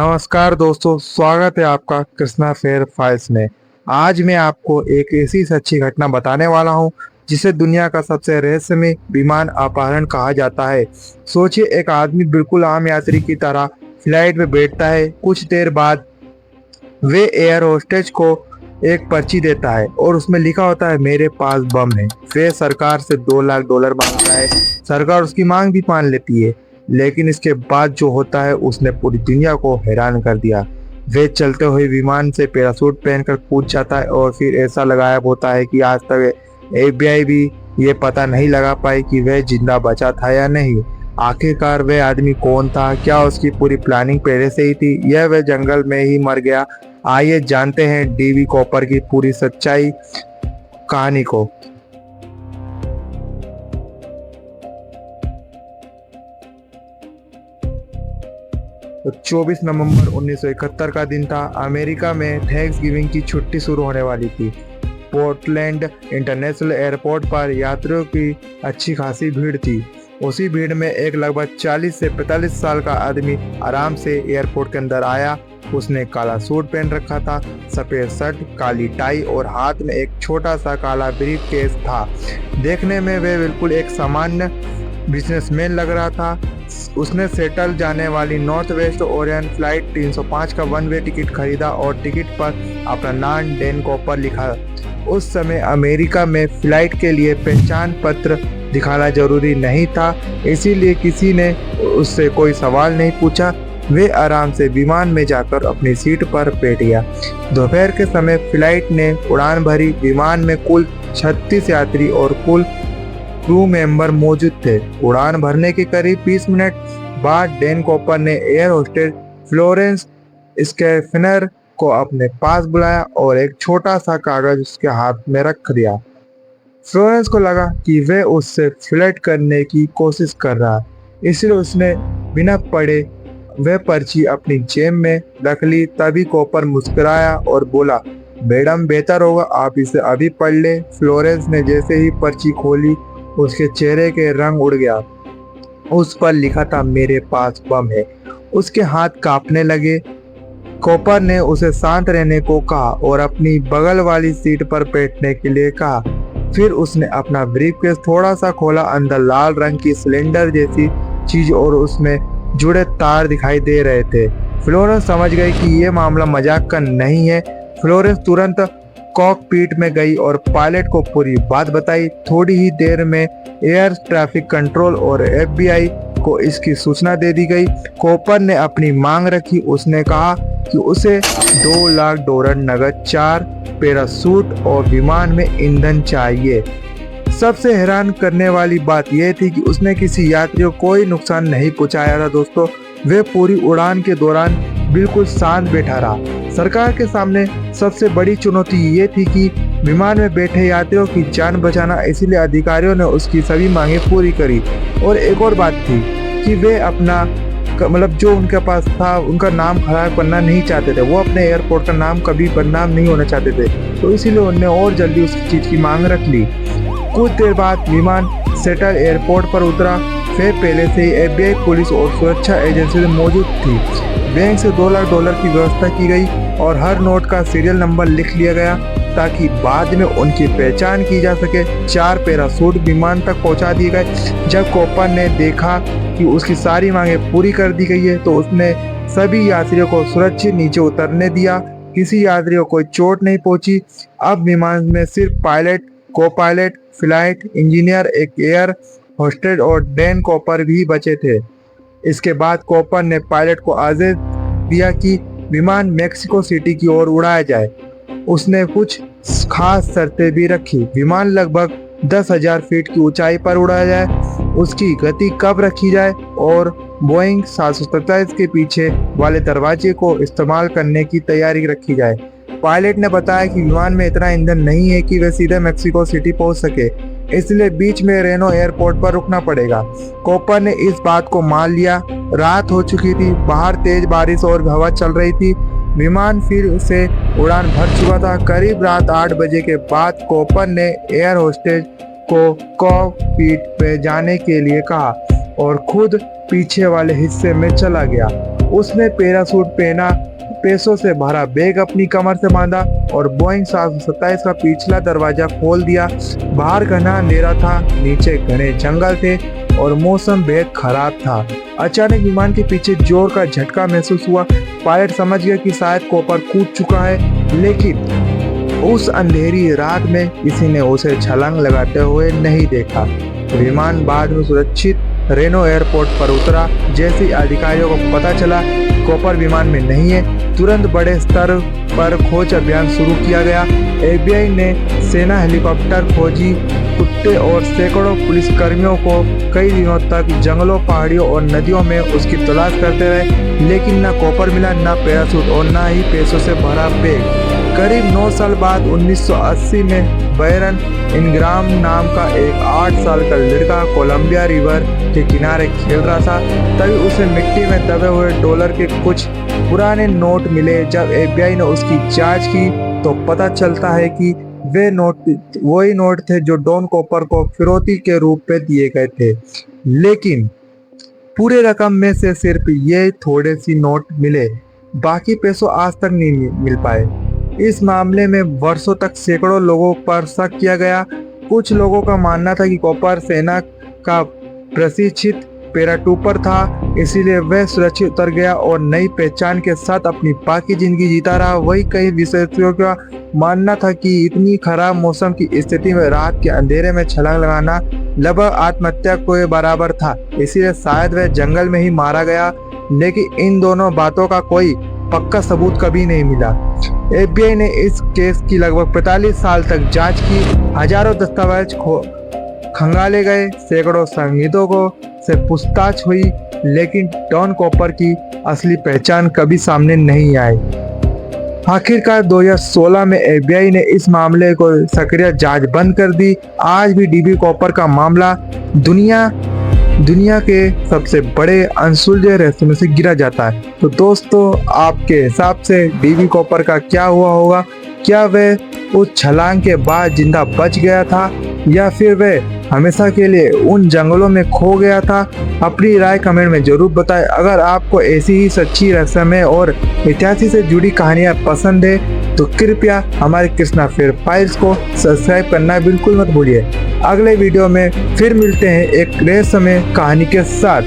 नमस्कार दोस्तों, स्वागत है आपका कृष्णा फेयर फाइल्स में। आज मैं आपको एक ऐसी सच्ची घटना बताने वाला हूं जिसे दुनिया का सबसे रहस्यमय विमान अपहरण कहा जाता है। सोचिए, एक आदमी बिल्कुल आम यात्री की तरह फ्लाइट में बैठता है। कुछ देर बाद वे एयर होस्टेज को एक पर्ची देता है और उसमें लिखा होता है, मेरे पास बम है। वे सरकार से $2 लाख मांगता है। सरकार उसकी मांग भी मान लेती है, लेकिन इसके बाद जो होता है उसने पूरी दुनिया को हैरान कर दिया। वे चलते हुए विमान से पैराशूट पहनकर कूद जाता है और फिर ऐसा गायब होता है कि आज तक FBI भी ये पता नहीं लगा पाई कि वह जिंदा बचा था या नहीं। आखिरकार वह आदमी कौन था? क्या उसकी पूरी प्लानिंग पहले से ही थी या वह जंगल में ही मर गया? आइए जानते हैं डीवी कॉपर की पूरी सच्चाई कहानी को। तो 24 नवंबर 1971 का दिन था। अमेरिका में थैंक्स गिविंग की छुट्टी शुरू होने वाली थी। पोर्टलैंड इंटरनेशनल एयरपोर्ट पर यात्रियों की अच्छी खासी भीड़ थी। उसी भीड़ में एक लगभग 40 से 45 साल का आदमी आराम से एयरपोर्ट के अंदर आया। उसने काला सूट पहन रखा था, सफेद शर्ट, काली टाई और हाथ में एक छोटा सा काला ब्रीफ केस था। देखने में वह बिल्कुल एक सामान्य बिजनेसमैन लग रहा था। उसने सेटल जाने वाली नॉर्थ वेस्ट ओरियन फ्लाइट 305 का वन वे टिकट खरीदा और टिकट पर अपना नाम डैन कॉपर लिखा। उस समय अमेरिका में फ्लाइट के लिए पहचान पत्र दिखाना जरूरी नहीं था, इसीलिए किसी ने उससे कोई सवाल नहीं पूछा। वे आराम से विमान में जाकर अपनी सीट पर बैठ गया। दोपहर के समय फ्लाइट ने उड़ान भरी। विमान में कुल 36 यात्री और कुल क्रू मेंबर मौजूद थे। उड़ान भरने के करीब 20 मिनट बाद डैन कॉपर ने एयर होस्टेस फ्लोरेंस स्कैफनर को अपने पास बुलाया और एक छोटा सा कागज उसके हाथ में रख दिया। फ्लोरेंस को लगा कि वह उससे फ्लर्ट करने की कोशिश कर रहा है, इसलिए उसने बिना पढ़े वह पर्ची अपनी जेब में रख ली। तभी कॉपर मुस्कुराया और बोला, मैडम, बेहतर होगा आप इसे अभी पढ़ ले। फ्लोरेंस ने जैसे ही पर्ची खोली, उसके चेहरे के रंग उड़ गया। उस पर लिखा था, मेरे पास बम है। उसके हाथ कांपने लगे। कॉपर ने उसे शांत रहने को कहा और अपनी बगल वाली सीट पर बैठने के लिए कहा। फिर उसने अपना ब्रीफकेस थोड़ा सा खोला। अंदर लाल रंग की सिलेंडर जैसी चीज और उसमें जुड़े तार दिखाई दे रहे थे। फ्लोरेंस समझ गई कि यह मामला मजाक का नहीं है। फ्लोरेंस तुरंत कॉकपीट में गई और पायलट को पूरी बात बताई। थोड़ी ही देर में एयर ट्रैफिक कंट्रोल और FBI को इसकी सूचना दे दी गई। कॉपर ने अपनी मांग रखी। उसने कहा कि उसे $2 लाख नगद, 4 पैराशूट और विमान में ईंधन चाहिए। सबसे हैरान करने वाली बात यह थी कि उसने किसी यात्री को कोई नुकसान नहीं पहुंचाया था। दोस्तों, वह पूरी उड़ान के दौरान बिल्कुल शांत बैठा रहा। सरकार के सामने सबसे बड़ी चुनौती ये थी कि विमान में बैठे यात्रियों की जान बचाना, इसलिए अधिकारियों ने उसकी सभी मांगें पूरी करी। और एक और बात थी कि वे अपना जो उनके पास था उनका नाम खराब करना नहीं चाहते थे। वो अपने एयरपोर्ट का नाम कभी बदनाम नहीं होना चाहते थे, तो इसीलिए उन्होंने और जल्दी उस चीज़ की मांग रख ली। कुछ देर बाद विमान सेटल एयरपोर्ट पर उतरा। फिर पहले से ही FBI, पुलिस और सुरक्षा एजेंसी मौजूद थी। बैंक से $2 लाख की व्यवस्था की गई और हर नोट का सीरियल नंबर लिख लिया गया ताकि बाद में उनकी पहचान की जा सके। 4 पैराशूट विमान तक पहुंचा दिए गए। जब कॉपर ने देखा कि उसकी सारी मांगें पूरी कर दी गई है, तो उसने सभी यात्रियों को सुरक्षित नीचे उतरने दिया। किसी यात्री को कोई चोट नहीं पहुंची। अब विमान में सिर्फ पायलट, को पायलट, फ्लाइट इंजीनियर, एक एयर होस्टेस और डैन कॉपर भी बचे थे। इसके बाद कॉपर ने पायलट को आदेश दिया कि विमान मेक्सिको सिटी की ओर उड़ाया जाए। उसने कुछ खास शर्तें भी रखी। विमान लगभग 10,000 फीट की ऊंचाई पर उड़ाया जाए, उसकी गति कब रखी जाए और बोइंग 747 के पीछे वाले दरवाजे को इस्तेमाल करने की तैयारी रखी जाए। पायलट ने बताया कि विमान में इतना ईंधन नहीं है कि वह सीधे मेक्सिको सिटी पहुंच सके, इसलिए बीच में रेनो एयरपोर्ट पर रुकना पड़ेगा। कॉपर ने इस बात को मान लिया। रात हो चुकी थी, बाहर तेज बारिश और हवा चल रही थी। विमान फिर से उड़ान भर चुका था। करीब रात 8 बजे के बाद कॉपर ने एयर होस्टेस को कॉकपिट पे जाने के लिए कहा और खुद पीछे वाले हिस्से में चला गया। उसने पैरासूट पहना, पैसों से भरा बैग अपनी कमर से बांधा और बोइंग 727 का पिछला दरवाजा खोल दिया। बाहर घना अंधेरा था, नीचे घने जंगल थे और मौसम बेहद खराब था। अचानक विमान के पीछे जोर का झटका महसूस हुआ। पायलट समझ गया कि शायद कॉपर कूद चुका है, लेकिन उस अंधेरी रात में किसी ने उसे छलांग लगाते हुए नहीं देखा। विमान बाद में सुरक्षित रेनो एयरपोर्ट पर उतरा। जैसे ही अधिकारियों को पता चला कॉपर विमान में नहीं है, तुरंत बड़े स्तर पर खोज अभियान शुरू किया गया। एफबीआई ने सेना हेलीकॉप्टर, फौजी कुत्ते और सैकड़ों पुलिसकर्मियों को कई दिनों तक जंगलों, पहाड़ियों और नदियों में उसकी तलाश करते रहे, लेकिन न कॉपर मिला, न पैरासूट और न ही पैसों से भरा बैग। करीब 9 साल बाद 1980 में बैरन इनग्राम नाम का एक 8 साल का लड़का कोलंबिया रिवर के किनारे खेल रहा था। तभी उसे मिट्टी में दबे हुए डॉलर के कुछ पुराने नोट मिले। जब एफबीआई ने उसकी जांच की तो पता चलता है कि वे नोट वही नोट थे जो डॉन कॉपर को फिरौती के रूप में दिए गए थे, लेकिन पूरे रकम में से सिर्फ ये थोड़े सी नोट मिले, बाकी पैसों आज तक नहीं मिल पाए। इस मामले में वर्षों तक सैकड़ों लोगों पर शक किया गया। कुछ लोगों का मानना था कि कॉपर सेना का प्रशिक्षित पैराट्रूपर था, इसीलिए वह सुरक्षित उतर गया और नई पहचान के साथ अपनी बाकी जिंदगी जीता रहा। वही कई विशेषज्ञों का मानना था कि इतनी खराब मौसम की स्थिति में रात के अंधेरे में छलांग लगाना लगभग आत्महत्या के बराबर था, इसीलिए शायद वह जंगल में ही मारा गया। लेकिन इन दोनों बातों का कोई पक्का सबूत कभी नहीं मिला। एफबीआई ने इस केस की लगभग 45 साल तक जांच की। हजारों दस्तावेज खंगाले गए, सैकड़ों संदिग्धों को से पूछताछ हुई, लेकिन डॉन कॉपर की असली पहचान कभी सामने नहीं आई। आखिरकार 2016 में एफबीआई ने इस मामले को सक्रिय जांच बंद कर दी। आज भी डीबी कॉपर का मामला दुनिया के सबसे बड़े अनसुलझे रहस्यों में से गिरा जाता है। तो दोस्तों, आपके हिसाब से डीबी कॉपर का क्या हुआ होगा? क्या वह उस छलांग के बाद जिंदा बच गया था या फिर वह हमेशा के लिए उन जंगलों में खो गया था? अपनी राय कमेंट में जरूर बताएं। अगर आपको ऐसी ही सच्ची रहस्यमय और इतिहास से जुड़ी कहानियां पसंद है तो कृपया हमारे कृष्णा फेयर फाइल्स को सब्सक्राइब करना बिल्कुल मत भूलिए। अगले वीडियो में फिर मिलते हैं एक रहस्यमय कहानी के साथ।